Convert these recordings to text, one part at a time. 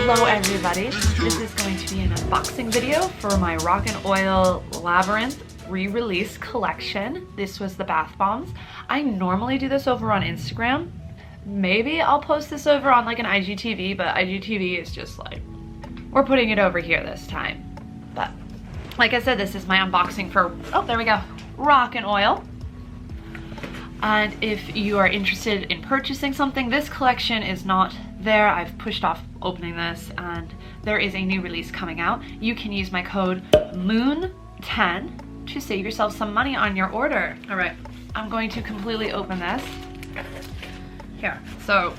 Hello everybody, this is going to be an unboxing video for my Rock and Oil Labyrinth re-release collection. This was the bath bombs. I normally do this over on Instagram. Maybe I'll post this over on like an IGTV, but IGTV is just like, we're putting it over here this time. But like I said, this is my unboxing for, oh there we go, Rock and Oil. And if you are interested in purchasing something, this collection is not there. I've pushed off opening this and there is a new release coming out. You can use my code MOON10 to save yourself some money on your order. All right, I'm going to completely open this. Here, so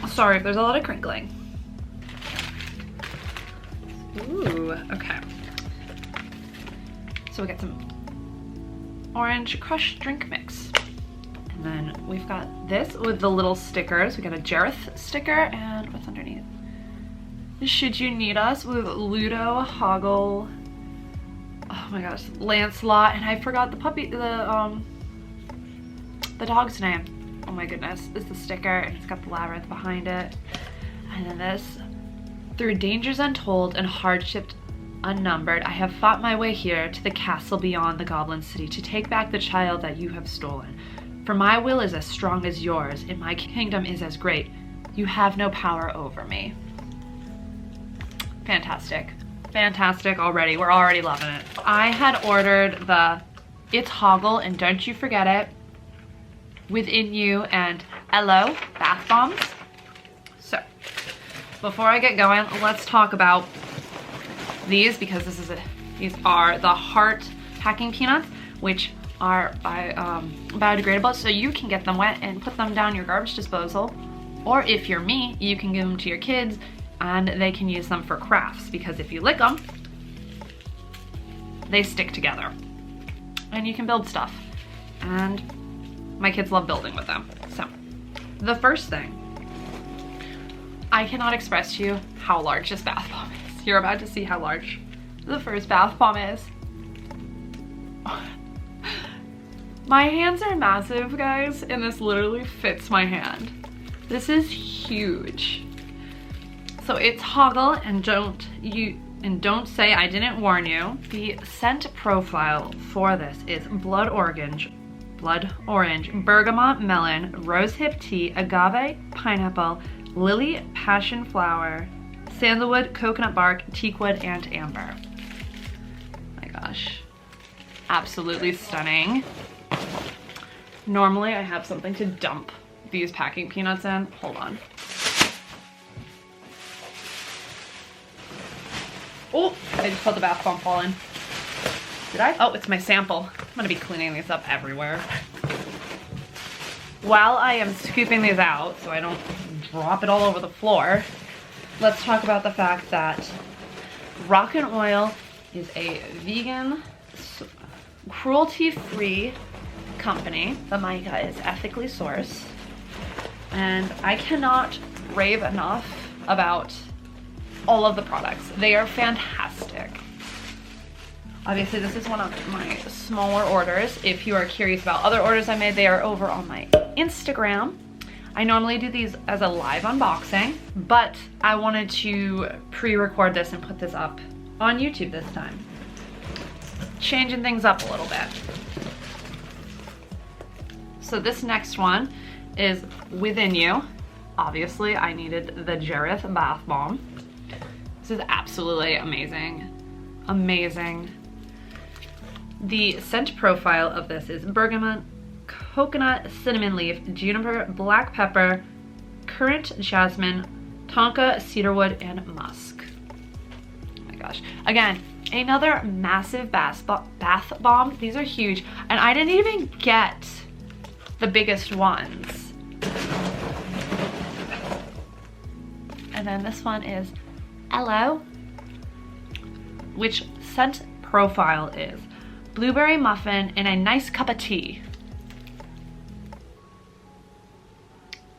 sorry if there's a lot of crinkling. Ooh, okay. So we got some orange crush drink mix. And then we've got this with the little stickers. We got a Jareth sticker and what's underneath? Should you need us with Ludo, Hoggle, oh my gosh, Lancelot, and I forgot the puppy, the dog's name. Oh my goodness, this is the sticker and it's got the labyrinth behind it. And then this, through dangers untold and hardships unnumbered, I have fought my way here to the castle beyond the Goblin City to take back the child that you have stolen. For my will is as strong as yours, and my kingdom is as great. You have no power over me. Fantastic. Fantastic already. We're already loving it. I had ordered the It's Hoggle and Don't You Forget It, Within You, and Hello bath bombs. So, before I get going, let's talk about these because these are the heart packing peanuts, which are biodegradable, so you can get them wet and put them down your garbage disposal, or if you're me, you can give them to your kids and they can use them for crafts, because if you lick them, they stick together and you can build stuff, and my kids love building with them. So the first thing, I cannot express to you how large this bath bomb is. You're about to see how large the first bath bomb is. My hands are massive, guys, and this literally fits my hand. This is huge. So it's Hoggle and don't say I didn't warn you. The scent profile for this is blood orange, bergamot melon, rosehip tea, agave pineapple, lily passion flower, sandalwood, coconut bark, teakwood, and amber. My gosh, absolutely stunning. Normally I have something to dump these packing peanuts in. Hold on. Oh, I just felt the bath bomb fall in. Did I? Oh, it's my sample. I'm gonna be cleaning these up everywhere. While I am scooping these out so I don't drop it all over the floor, let's talk about the fact that Rock and Oil is a vegan, cruelty-free company. The mica is ethically sourced, and I cannot rave enough about all of the products. They are fantastic. Obviously this is one of my smaller orders. If you are curious about other orders I made, they are over on my Instagram. I normally do these as a live unboxing, but I wanted to pre-record this and put this up on YouTube this time. Changing things up a little bit. So this next one is Within You. Obviously, I needed the Jareth bath bomb. This is absolutely amazing. Amazing. The scent profile of this is bergamot, coconut, cinnamon leaf, juniper, black pepper, currant jasmine, tonka, cedarwood, and musk. Oh my gosh. Again, another massive bath bomb. These are huge, and I didn't even get the biggest ones. And then this one is Hello, which scent profile is blueberry muffin and a nice cup of tea.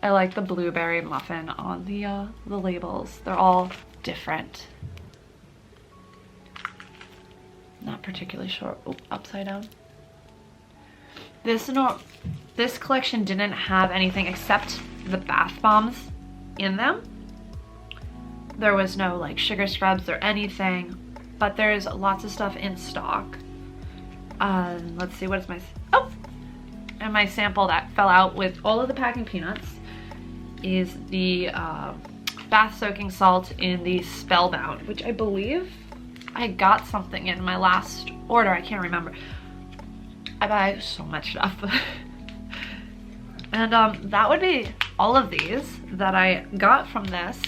I like the blueberry muffin on the labels. They're all different. Not particularly sure. Oh, upside down. This collection didn't have anything except the bath bombs in them. There was no like sugar scrubs or anything, but there's lots of stuff in stock. Let's see, what is my, oh! And my sample that fell out with all of the packing peanuts is the bath soaking salt in the Spellbound, which I believe I got something in my last order. I can't remember. I buy so much stuff. And that would be all of these that I got from this.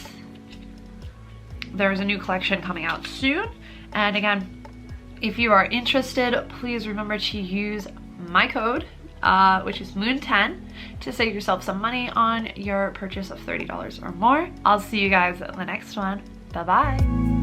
There's a new collection coming out soon. And again, if you are interested, please remember to use my code, which is Moon10, to save yourself some money on your purchase of $30 or more. I'll see you guys in the next one. Bye-bye.